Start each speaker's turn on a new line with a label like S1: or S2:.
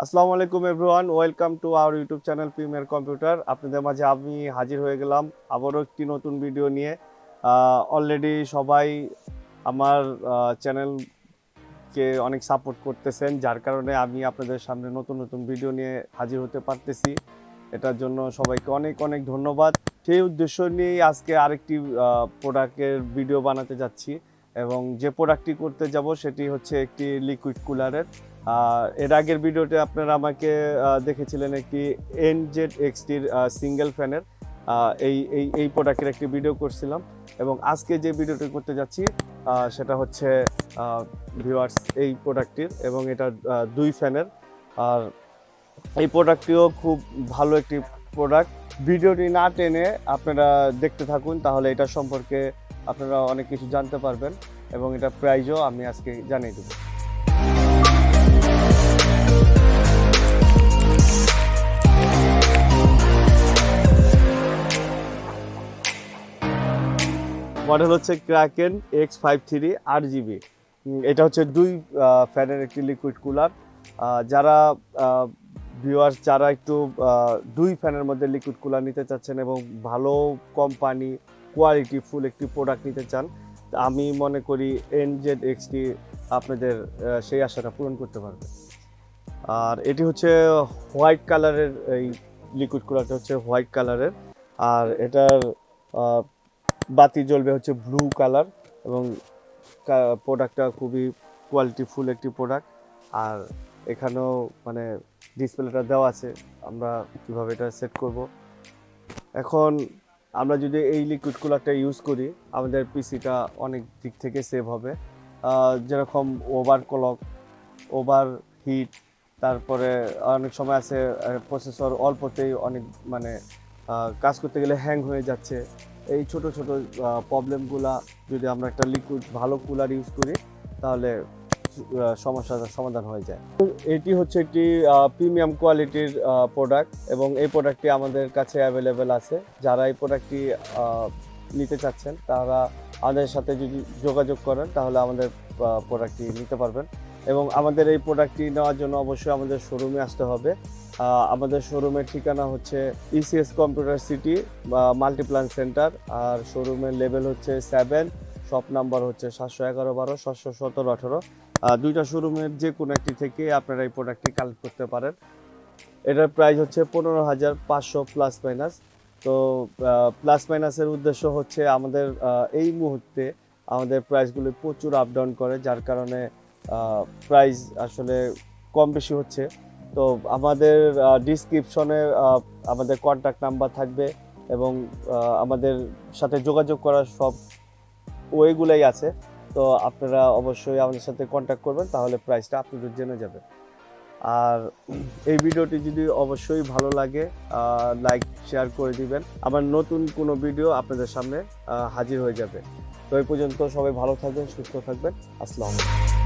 S1: আসসালামু আলাইকুম everyone, welcome to our YouTube channel premier computer. আপনাদের মাঝে আমি হাজির হয়ে গেলাম আবারও একটি নতুন ভিডিও নিয়ে। অলরেডি সবাই আমার চ্যানেলকে অনেক সাপোর্ট করতেছেন, যার কারণে আমি আপনাদের সামনে নতুন নতুন ভিডিও নিয়ে হাজির হতে পারতেছি। এটার জন্য সবাইকে অনেক অনেক ধন্যবাদ। সেই উদ্দেশ্য নিয়েই আজকে আরেকটি প্রোডাক্টের ভিডিও বানাতে যাচ্ছি, এবং যে প্রোডাক্টটি করতে যাব সেটি হচ্ছে একটি লিকুইড কুলারের। এর আগের ভিডিওতে আপনারা আমাকে দেখেছিলেন একটি NZXT সিঙ্গেল ফ্যানের এই প্রোডাক্টের একটি ভিডিও করছিলাম, এবং আজকে যে ভিডিওটি করতে যাচ্ছি সেটা হচ্ছে ভিউয়ার্স এই প্রোডাক্টটির, এবং এটা 2 ফ্যানের। আর এই প্রোডাক্টটিও খুব ভালো একটি প্রোডাক্ট। ভিডিওটি না টেনে আপনারা দেখতে থাকুন, তাহলে এটা সম্পর্কে আপনারা অনেক কিছু জানতে পারবেন, এবং এটা প্রাইসও আমি আজকে জানিয়ে দেব। মডেল হচ্ছে Kraken X53 RGB। এটা হচ্ছে 2 ফ্যানের একটি লিকুইড কুলার। যারা ভিউয়ার্স যারা একটু 2 ফ্যানের মধ্যে লিকুইড কুলার নিতে চাচ্ছেন এবং ভালো কোম্পানি কোয়ালিটি ফুল একটি প্রোডাক্ট নিতে চান, আমি মনে করি NZXT আপনাদের সেই আশাটা পূরণ করতে পারবে। আর এটি হচ্ছে হোয়াইট কালারের, এই লিকুইড কুলারটা হচ্ছে হোয়াইট কালারের, আর এটার বাতি জ্বলবে হচ্ছে ব্লু কালার, এবং প্রোডাক্টটা খুবই কোয়ালিটিফুল একটি প্রোডাক্ট। আর এখানেও মানে ডিসপ্লেটা দেওয়া আছে, আমরা কীভাবে এটা সেট করব। এখন আমরা যদি এই লিকুইড কুলারটা ইউজ করি, আমাদের পিসিটা অনেক দিক থেকে সেভ হবে। যেরকম ওভার ক্লক, ওভার হিট, তারপরে অনেক সময় আছে প্রসেসর অল্পতেই অনেক মানে কাজ করতে গেলে হ্যাং হয়ে যাচ্ছে। এই ছোট ছোট প্রবলেমগুলা যদি আমরা একটা লিকুইড ভালো কুলার ইউজ করি, তাহলে সমস্যার সমাধান হয়ে যায়। এটি হচ্ছে একটি প্রিমিয়াম কোয়ালিটির প্রোডাক্ট, এবং এই প্রোডাক্টটি আমাদের কাছে অ্যাভেলেবেল আছে। যারা এই প্রোডাক্টটি নিতে চাচ্ছেন তারা আমাদের সাথে যদি যোগাযোগ করেন, তাহলে আমাদের প্রোডাক্টটি নিতে পারবেন। এবং আমাদের এই প্রোডাক্টটি নেওয়ার জন্য অবশ্যই আমাদের শোরুমে আসতে হবে। আমাদের শোরুমের ঠিকানা হচ্ছে ECS computer city multiplan center, আর শোরুমের লেভেল হচ্ছে 7, শপ নাম্বার হচ্ছে 711, 12, 717, 18। দুইটা শোরুমের যে কোনো একটি থেকে আপনারা এই প্রোডাক্টটি কালেক্ট করতে পারেন। এটার প্রাইস হচ্ছে 15,500 প্লাস মাইনাস। তো প্লাস মাইনাসের উদ্দেশ্য হচ্ছে আমাদের এই মুহূর্তে আমাদের প্রাইসগুলো প্রচুর আপ ডাউন করে, যার কারণে প্রাইস আসলে কম বেশি হচ্ছে। তো আমাদের ডিসক্রিপশনে আমাদের কন্ট্যাক্ট নাম্বার থাকবে, এবং আমাদের সাথে যোগাযোগ করার সব ওয়েগুলোই আছে। তো আপনারা অবশ্যই আমাদের সাথে কন্ট্যাক্ট করবেন, তাহলে প্রাইসটা আপনাদের জেনে যাবে। আর এই ভিডিওটি যদি অবশ্যই ভালো লাগে, লাইক শেয়ার করে দিবেন। আমার নতুন কোনো ভিডিও আপনাদের সামনে হাজির হয়ে যাবে। তো এই পর্যন্ত সবাই ভালো থাকবেন, সুস্থ থাকবেন। আসসালামু আলাইকুম।